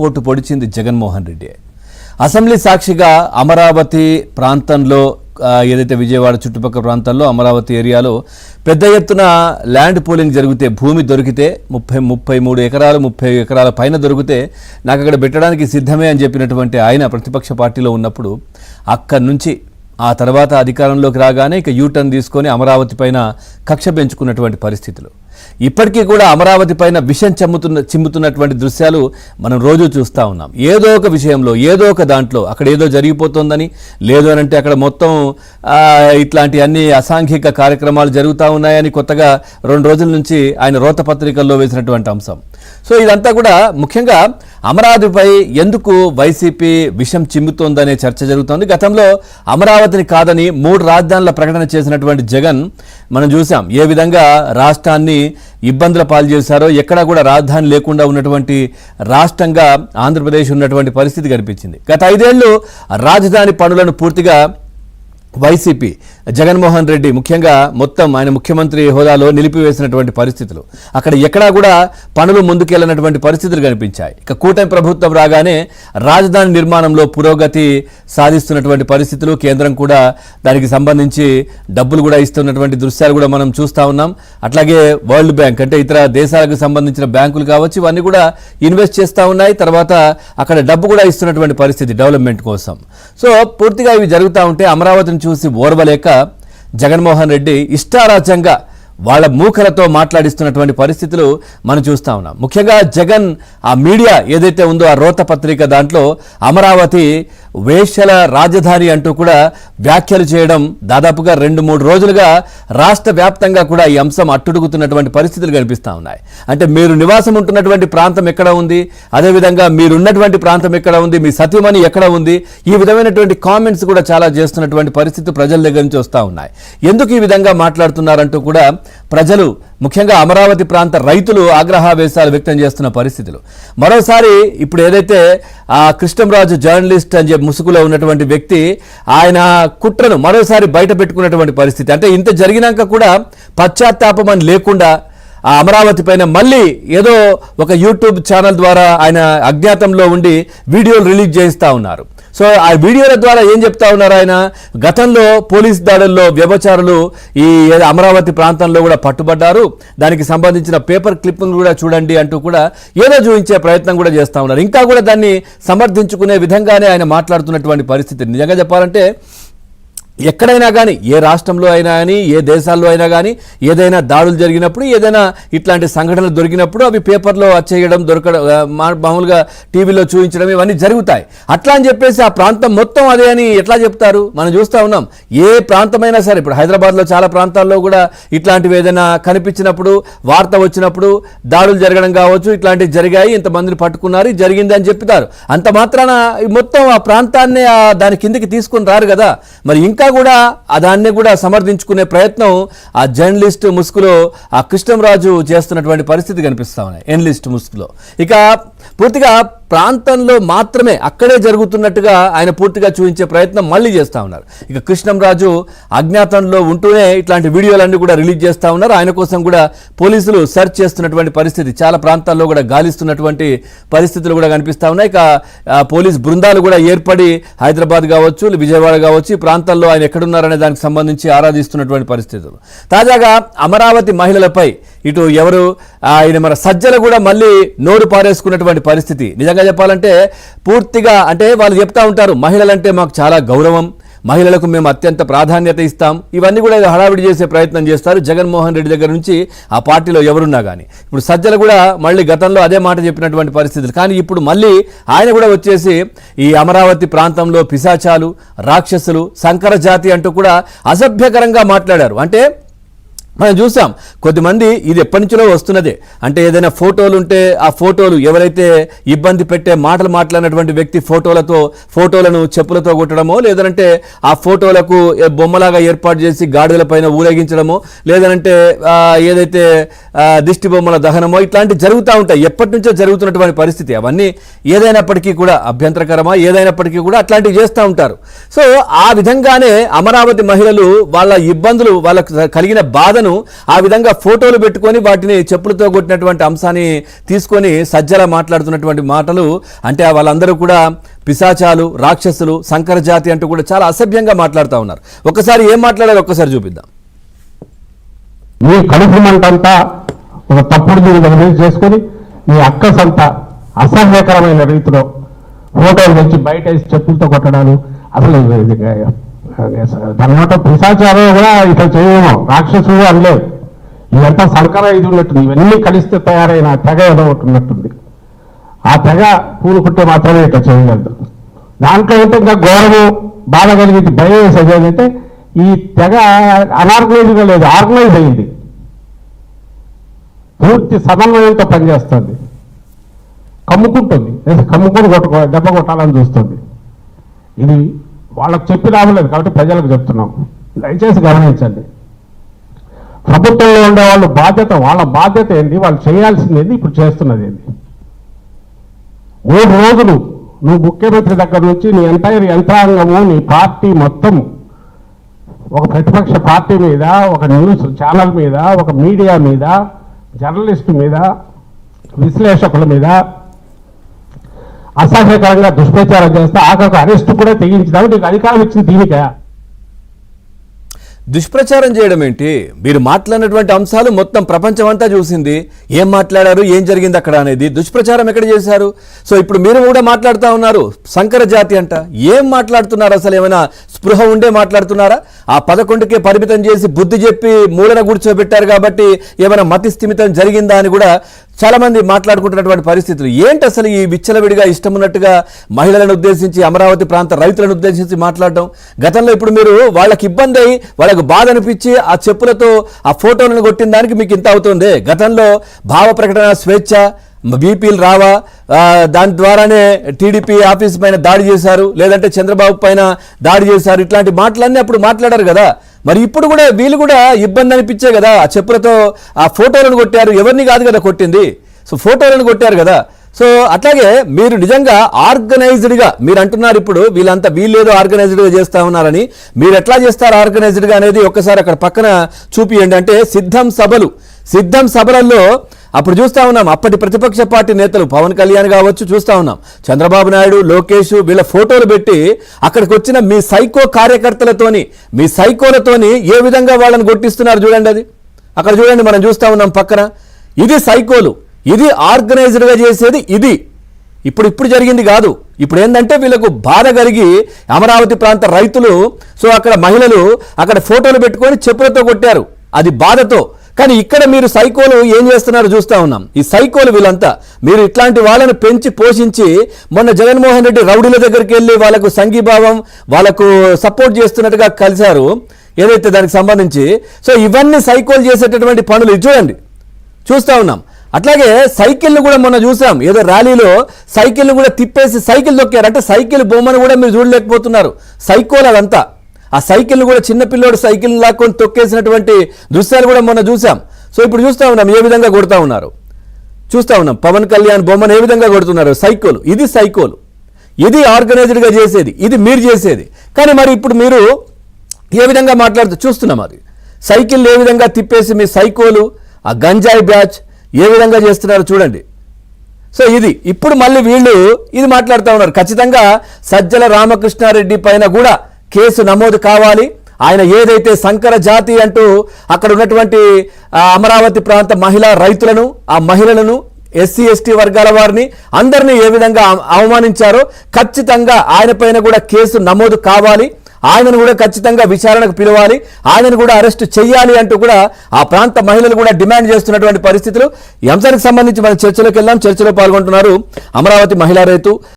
పోటు పొడిచింది జగన్మోహన్ రెడ్డి. అసెంబ్లీ సాక్షిగా అమరావతి ప్రాంతంలో ఏదైతే విజయవాడ చుట్టుపక్కల ప్రాంతాల్లో అమరావతి ఏరియాలో పెద్ద ఎత్తున ల్యాండ్ పూలింగ్ జరిగితే భూమి దొరికితే 33 ఎకరాలు 30 ఎకరాల పైన దొరికితే నాకు అక్కడ పెట్టడానికి సిద్ధమే అని చెప్పినటువంటి ఆయన ప్రతిపక్ష పార్టీలో ఉన్నప్పుడు అక్కడి నుంచి ఆ తర్వాత అధికారంలోకి రాగానే ఇక యూటర్న్ తీసుకొని అమరావతి పైన కక్ష పెంచుకున్నటువంటి పరిస్థితులు. ఇప్పటికీ కూడా అమరావతి పైన విషం చిమ్ముతున్నటువంటి దృశ్యాలు మనం రోజు చూస్తూ ఉన్నాం. ఏదో ఒక విషయంలో ఏదో ఒక దాంట్లో అక్కడ ఏదో జరిగిపోతుందని, లేదు అనంటే అక్కడ మొత్తం ఇట్లాంటి అన్ని అసాంఘిక కార్యక్రమాలు జరుగుతూ ఉన్నాయని కొత్తగా 2 రోజుల నుంచి ఆయన రోత పత్రికల్లో వేసినటువంటి అంశం. సో ఇదంతా కూడా ముఖ్యంగా అమరావతిపై ఎందుకు వైసీపీ విషం చిమ్ముతోందనే చర్చ జరుగుతోంది. గతంలో అమరావతిని కాదని 3 రాజధానుల ప్రకటన చేసినటువంటి జగన్ మనం చూసాం ఏ విధంగా రాష్ట్రాన్ని ఇబ్బందుల పాలు చేశారో. ఎక్కడా కూడా రాజధాని లేకుండా ఉన్నటువంటి రాష్ట్రంగా ఆంధ్రప్రదేశ్ ఉన్నటువంటి పరిస్థితి కనిపించింది. గత 5 ఏళ్లు రాజధాని పనులను పూర్తిగా వైసీపీ జగన్మోహన్ రెడ్డి ముఖ్యంగా మొత్తం ఆయన ముఖ్యమంత్రి హోదాలో నిలిపివేసినటువంటి పరిస్థితులు, అక్కడ ఎక్కడా కూడా పనులు ముందుకెళ్లినటువంటి పరిస్థితులు కనిపించాయి. ఇక కూటమి ప్రభుత్వం రాగానే రాజధాని నిర్మాణంలో పురోగతి సాధిస్తున్నటువంటి పరిస్థితులు, కేంద్రం కూడా దానికి సంబంధించి డబ్బులు కూడా ఇస్తున్నటువంటి దృశ్యాలు కూడా మనం చూస్తూ ఉన్నాం. అట్లాగే వరల్డ్ బ్యాంక్ అంటే ఇతర దేశాలకు సంబంధించిన బ్యాంకులు కావచ్చు, ఇవన్నీ కూడా ఇన్వెస్ట్ చేస్తూ ఉన్నాయి. తర్వాత అక్కడ డబ్బు కూడా ఇస్తున్నటువంటి పరిస్థితి డెవలప్మెంట్ కోసం. సో పూర్తిగా ఇవి జరుగుతూ ఉంటే అమరావతిని చూసి ఓర్వలేక జగన్మోహన్ రెడ్డి ఇష్టారాజ్యంగా వాళ్ళ మూకలతో మాట్లాడిస్తున్నటువంటి పరిస్థితులు మనం చూస్తూ ఉన్నాం. ముఖ్యంగా జగన్ ఆ మీడియా ఏదైతే ఉందో ఆ రోత పత్రిక దాంట్లో అమరావతి వేశ్యల రాజధాని అంటూ కూడా వ్యాఖ్యలు చేయడం దాదాపుగా 2-3 రోజులుగా రాష్ట్ర వ్యాప్తంగా కూడా ఈ అంశం అట్టుడుగుతున్నటువంటి పరిస్థితులు కనిపిస్తూ ఉన్నాయి. అంటే మీరు నివాసం ఉంటున్నటువంటి ప్రాంతం ఎక్కడ ఉంది, అదేవిధంగా మీరున్నటువంటి ప్రాంతం ఎక్కడ ఉంది, మీ సత్యమని ఎక్కడ ఉంది, ఈ విధమైనటువంటి కామెంట్స్ కూడా చాలా చేస్తున్నటువంటి పరిస్థితి ప్రజల దగ్గర నుంచి వస్తూ ఉన్నాయి. ఎందుకు ఈ విధంగా మాట్లాడుతున్నారంటూ కూడా ప్రజలు ముఖ్యంగా అమరావతి ప్రాంత రైతులు ఆగ్రహావేశాలు వ్యక్తం చేస్తున్న పరిస్థితులు. మరోసారి ఇప్పుడు ఏదైతే ఆ కృష్ణంరాజు జర్నలిస్ట్ అని చెప్పి ముసుగులో ఉన్నటువంటి వ్యక్తి ఆయన కుట్రను మరోసారి బయట పెట్టుకున్నటువంటి పరిస్థితి. అంటే ఇంత జరిగినాక కూడా పశ్చాత్తాపం అని లేకుండా ఆ అమరావతి పైన మళ్ళీ ఏదో ఒక యూట్యూబ్ ఛానల్ ద్వారా ఆయన అజ్ఞాతంలో ఉండి వీడియోలు రిలీజ్ చేయిస్తూ ఉన్నారు. సో ఆ వీడియోల ద్వారా ఏం చెప్తా ఉన్నారు, ఆయన గతంలో పోలీస్ దాడుల్లో వ్యభిచారులు ఈ అమరావతి ప్రాంతంలో కూడా పట్టుబడ్డారు, దానికి సంబంధించిన పేపర్ క్లిప్పింగ్ కూడా చూడండి అంటూ కూడా ఏదో చూపించే ప్రయత్నం కూడా చేస్తూ ఉన్నారు. ఇంకా కూడా దాన్ని సమర్థించుకునే విధంగానే ఆయన మాట్లాడుతున్నటువంటి పరిస్థితి. నిజంగా చెప్పాలంటే ఎక్కడైనా కానీ ఏ రాష్ట్రంలో అయినా కానీ ఏ దేశాల్లో అయినా కానీ ఏదైనా దాడులు జరిగినప్పుడు ఏదైనా ఇట్లాంటి సంఘటనలు దొరికినప్పుడు అవి పేపర్లో వచ్చేయడం దొరకడం మామూలుగా టీవీలో చూపించడం ఇవన్నీ జరుగుతాయి. అట్లా అని చెప్పేసి ఆ ప్రాంతం మొత్తం అదే అని ఎట్లా చెప్తారు? మనం చూస్తూ ఉన్నాం. ఏ ప్రాంతమైనా సరే ఇప్పుడు హైదరాబాద్లో చాలా ప్రాంతాల్లో కూడా ఇట్లాంటివి ఏదైనా కనిపించినప్పుడు వార్త వచ్చినప్పుడు దాడులు జరగడం కావచ్చు, ఇట్లాంటివి జరిగాయి, ఇంతమందిని పట్టుకున్నారు, జరిగింది అని చెప్తారు. అంత మాత్రాన మొత్తం ఆ ప్రాంతాన్ని దాని కిందికి తీసుకుని రారు కదా. మరి ఇంకా కూడా దాన్ని కూడా సమర్థించుకునే ప్రయత్నం ఆ జర్నలిస్ట్ ముసుగులో ఆ కృష్ణంరాజు చేస్తున్నటువంటి పరిస్థితి కనిపిస్తా ఉన్నాయి. ఎనలిస్ట్ ముసుగులో ఇక పూర్తిగా ప్రాంతంలో మాత్రమే అక్కడే జరుగుతున్నట్టుగా ఆయన పూర్తిగా చూపించే ప్రయత్నం మళ్ళీ చేస్తూ ఉన్నారు. ఇక కృష్ణంరాజు అజ్ఞాతంలో ఉంటూనే ఇట్లాంటి వీడియోలన్నీ కూడా రిలీజ్ చేస్తూ ఉన్నారు. ఆయన కోసం కూడా పోలీసులు సెర్చ్ చేస్తున్నటువంటి పరిస్థితి, చాలా ప్రాంతాల్లో కూడా గాలిస్తున్నటువంటి పరిస్థితులు కూడా కనిపిస్తూ ఉన్నాయి. ఇక పోలీస్ బృందాలు కూడా ఏర్పడి హైదరాబాద్ కావచ్చు, విజయవాడ కావచ్చు, ఈ ప్రాంతాల్లో ఆయన ఎక్కడున్నారనే దానికి సంబంధించి ఆరాధిస్తున్నటువంటి పరిస్థితులు. తాజాగా అమరావతి మహిళలపై ఇటు ఎవరు ఆయన మన సజ్జల కూడా మళ్ళీ నోరు పారేసుకున్నటువంటి పరిస్థితి. నిజంగా చెప్పాలంటే పూర్తిగా అంటే వాళ్ళు చెప్తా ఉంటారు మహిళలంటే మాకు చాలా గౌరవం, మహిళలకు మేము అత్యంత ప్రాధాన్యత ఇస్తాం, ఇవన్నీ కూడా హడావిడి చేసే ప్రయత్నం చేస్తారు జగన్మోహన్ రెడ్డి దగ్గర నుంచి ఆ పార్టీలో ఎవరున్నా కానీ. ఇప్పుడు సజ్జలు కూడా మళ్ళీ గతంలో అదే మాట చెప్పినటువంటి పరిస్థితులు, కానీ ఇప్పుడు మళ్ళీ ఆయన కూడా వచ్చేసి ఈ అమరావతి ప్రాంతంలో పిశాచాలు, రాక్షసులు, సంకర జాతి అంటూ కూడా అసభ్యకరంగా మాట్లాడారు. అంటే మనం చూసాం కొద్దిమంది ఇది ఎప్పటి నుంచో వస్తున్నదే. అంటే ఏదైనా ఫోటోలు ఉంటే ఆ ఫోటోలు ఎవరైతే ఇబ్బంది పెట్టే మాటలు మాట్లాడినటువంటి వ్యక్తి ఫోటోలను చెప్పులతో కొట్టడమో, లేదంటే ఆ ఫోటోలకు బొమ్మలాగా ఏర్పాటు చేసి గాడిదల పైన ఊరేగించడమో, లేదంటే ఏదైతే దిష్టి బొమ్మల దహనమో ఇట్లాంటివి జరుగుతూ ఉంటాయి. ఎప్పటి నుంచో జరుగుతున్నటువంటి పరిస్థితి. అవన్నీ ఏదైనప్పటికీ కూడా అభ్యంతరకరమా, ఏదైనప్పటికీ కూడా అట్లాంటివి చేస్తూ ఉంటారు. సో ఆ విధంగానే అమరావతి మహిళలు వాళ్ళ ఇబ్బందులు, వాళ్ళకు కలిగిన బాధను మహిళలను ఆ విధంగా ఫోటోలు పెట్టుకొని వాటిని చెప్పులతో కొట్టినటువంటి అంశాన్ని తీసుకొని సజ్జల మాట్లాడుతున్నటువంటి మాటలు అంటే వాళ్ళందరూ కూడా పిశాచాలు, రాక్షసులు, సంకర జాతి అంటూ కూడా చాలా అసభ్యంగా మాట్లాడుతూ ఉన్నారు. ఒక్కసారి ఏం మాట్లాడారు ఒక్కసారి చూపిద్దాం. మీ కడుపు మంటంతా ఒక తప్పుడు దీన్ని చేసుకొని మీ అక్కసంతా అసహ్యకరమైన రీతిలో ఫోటోలు తెచ్చి బయట వేసి చెప్పులతో కొట్టడాలు, అసలు దానిమాట పిశాచారం కూడా ఇట్లా చేయమో, రాక్షసుడు అనలేదు. ఇదంతా సంకర ఇది ఉన్నట్టుంది. ఇవన్నీ కలిస్తే తయారైన తెగ ఏదో ఒకటి ఉన్నట్టుంది. ఆ తెగ పూలుకుంటే మాత్రమే ఇట్లా చేయగలదు. దాంట్లో ఏంటంటే ఇంకా ఘోరము బాధ కలిగింది, భయం వేసేది ఏంటంటే ఈ తెగ అనార్గనైజ్గా లేదు, ఆర్గనైజ్ అయింది, పూర్తి సమన్వయంతో పనిచేస్తుంది. కమ్ముకుంటుంది, కమ్ముకొని దెబ్బ కొట్టాలని చూస్తుంది. ఇది వాళ్ళకు చెప్పి రావలేదు కాబట్టి ప్రజలకు చెప్తున్నాం, దయచేసి గమనించండి. ప్రభుత్వంలో ఉండే వాళ్ళు బాధ్యత, వాళ్ళ బాధ్యత ఏంటి, వాళ్ళు చేయాల్సింది ఏంటి, ఇప్పుడు చేస్తున్నది ఏంటి. 3 రోజులు నువ్వు ముఖ్యమంత్రి దగ్గర నుంచి నీ ఎంటైర్ యంత్రాంగము, నీ పార్టీ మొత్తం ఒక ప్రతిపక్ష పార్టీ మీద, ఒక న్యూస్ ఛానల్ మీద, ఒక మీడియా మీద, జర్నలిస్టు మీద, విశ్లేషకుల మీద అసహ్యకరంగా దుష్ప్రచారం చేస్తే ఆఖరికి అరెస్టు కూడా తెగించడానికి నీకు అధికారం ఇచ్చింది దీనికా? దుష్ప్రచారం చేయడం ఏంటి? మీరు మాట్లాడినటువంటి అంశాలు మొత్తం ప్రపంచం అంతా చూసింది. ఏం మాట్లాడారు, ఏం జరిగింది అక్కడ అనేది. దుష్ప్రచారం ఎక్కడ చేశారు? సో ఇప్పుడు మీరు కూడా మాట్లాడుతూ ఉన్నారు సంకర జాతి అంట. ఏం మాట్లాడుతున్నారు? అసలు ఏమైనా స్పృహ ఉండే మాట్లాడుతున్నారా? ఆ 11కే పరిమితం చేసి బుద్ధి చెప్పి మూలన కూర్చోబెట్టారు కాబట్టి ఏమైనా మతి స్థిమితం జరిగిందా అని కూడా చాలా మంది మాట్లాడుకుంటున్నటువంటి పరిస్థితులు. ఏంటి అసలు ఈ విచ్చలవిడిగా ఇష్టం ఉన్నట్టుగా మహిళలను ఉద్దేశించి, అమరావతి ప్రాంత రైతులను ఉద్దేశించి మాట్లాడడం? గతంలో ఇప్పుడు మీరు వాళ్ళకి ఇబ్బంది అయ్యి, వాళ్ళకు బాధ అనిపించి ఆ చెప్పులతో ఆ ఫోటోలను కొట్టిన దానికి మీకు ఇంత అవుతుంది. గతంలో భావ ప్రకటన స్వేచ్ఛ, బీపీలు రావా, దాని ద్వారానే టీడీపీ ఆఫీస్ పైన దాడి చేశారు, లేదంటే చంద్రబాబు పైన దాడి చేశారు, ఇట్లాంటి మాటలన్నీ అప్పుడు మాట్లాడారు కదా. మరి ఇప్పుడు కూడా వీళ్ళు కూడా ఇబ్బంది అనిపించే కదా ఆ చెప్పులతో ఆ ఫోటోలను కొట్టారు. ఎవరిని కాదు కదా కొట్టింది, సో ఫోటోలను కొట్టారు కదా. సో అట్లాగే మీరు నిజంగా ఆర్గనైజ్డ్గా మీరు అంటున్నారు ఇప్పుడు వీళ్ళేదో ఆర్గనైజ్డ్గా చేస్తా ఉన్నారని. మీరు ఎట్లా చేస్తారు ఆర్గనైజ్డ్గా అనేది ఒక్కసారి అక్కడ పక్కన చూపియండి. అంటే సిద్ధం సభలలో అప్పుడు చూస్తా ఉన్నాం, అప్పటి ప్రతిపక్ష పార్టీ నేతలు పవన్ కళ్యాణ్ కావచ్చు, చూస్తా ఉన్నాం చంద్రబాబు నాయుడు, లోకేష్ వీళ్ళ ఫోటోలు పెట్టి అక్కడికి వచ్చిన మీ సైకో కార్యకర్తలతోని, మీ సైకోలతోని ఏ విధంగా వాళ్ళని కొట్టిస్తున్నారు చూడండి. అది అక్కడ చూడండి, మనం చూస్తా ఉన్నాం పక్కన. ఇది సైకోలు, ఇది ఆర్గనైజ్డ్గా చేసేది. ఇది ఇప్పుడు జరిగింది కాదు. ఇప్పుడు ఏంటంటే వీళ్ళకు బాధ కలిగి అమరావతి ప్రాంత రైతులు, సో అక్కడ మహిళలు అక్కడ ఫోటోలు పెట్టుకొని చెప్పులతో కొట్టారు, అది బాధతో. కానీ ఇక్కడ మీరు సైకోలు ఏం చేస్తున్నారో చూస్తా ఉన్నాం. ఈ సైకోలు వీళ్ళంతా మీరు ఇట్లాంటి వాళ్ళని పెంచి పోషించి మొన్న జగన్మోహన్ రెడ్డి రౌడీల దగ్గరికి వెళ్ళి వాళ్ళకు సంఘీభావం, వాళ్ళకు సపోర్ట్ చేస్తున్నట్టుగా కలిశారు ఏదైతే దానికి సంబంధించి. సో ఇవన్నీ సైకోలు చేసేటటువంటి పనులు చూడండి, చూస్తా ఉన్నాం. అట్లాగే సైకిల్ను కూడా మొన్న చూసాం, ఏదో ర్యాలీలో సైకిల్ను కూడా తిప్పేసి సైకిల్ తొక్కారు. అంటే సైకిల్ బొమ్మను కూడా మీరు చూడలేకపోతున్నారు. సైకోలు అదంతా. ఆ సైకిల్ను కూడా చిన్నపిల్లోడు సైకిల్ లాక్కొని తొక్కేసినటువంటి దృశ్యాలు కూడా మొన్న చూసాం. సో ఇప్పుడు చూస్తా ఉన్నాం ఏ విధంగా కొడుతూ ఉన్నారు, చూస్తా ఉన్నాం. పవన్ కళ్యాణ్ బొమ్మను ఏ విధంగా కొడుతున్నారు. సైకోలు, ఇది సైకోలు, ఇది ఆర్గనైజ్డ్గా చేసేది, ఇది మీరు చేసేది. కానీ మరి ఇప్పుడు మీరు ఏ విధంగా మాట్లాడుతూ చూస్తున్నాం. అది సైకిల్ ఏ విధంగా తిప్పేసి మీ సైకోలు, ఆ గంజాయి బ్యాచ్ ఏ విధంగా చేస్తున్నారు చూడండి. సో ఇది ఇప్పుడు మళ్ళీ వీళ్ళు ఇది మాట్లాడుతూ ఉన్నారు. ఖచ్చితంగా సజ్జల రామకృష్ణారెడ్డి పైన కూడా కేసు నమోదు కావాలి. ఆయన ఏదైతే సంకర జాతి అంటూ అక్కడ ఉన్నటువంటి అమరావతి ప్రాంత మహిళా రైతులను, ఆ మహిళలను, ఎస్సీ ఎస్టీ వర్గాల వారిని అందరినీ ఏ విధంగా అవమానించారో ఖచ్చితంగా ఆయన పైన కూడా కేసు నమోదు కావాలి. ఆయనను కూడా ఖచ్చితంగా విచారణకు పిలవాలి, ఆయనను కూడా అరెస్ట్ చేయాలి అంటూ కూడా ఆ ప్రాంత మహిళలు కూడా డిమాండ్ చేస్తున్నటువంటి పరిస్థితులు. ఈ అంశానికి సంబంధించి మనం చర్చలోకి వెళ్దాం. చర్చలో పాల్గొంటున్నారు అమరావతి మహిళా రైతు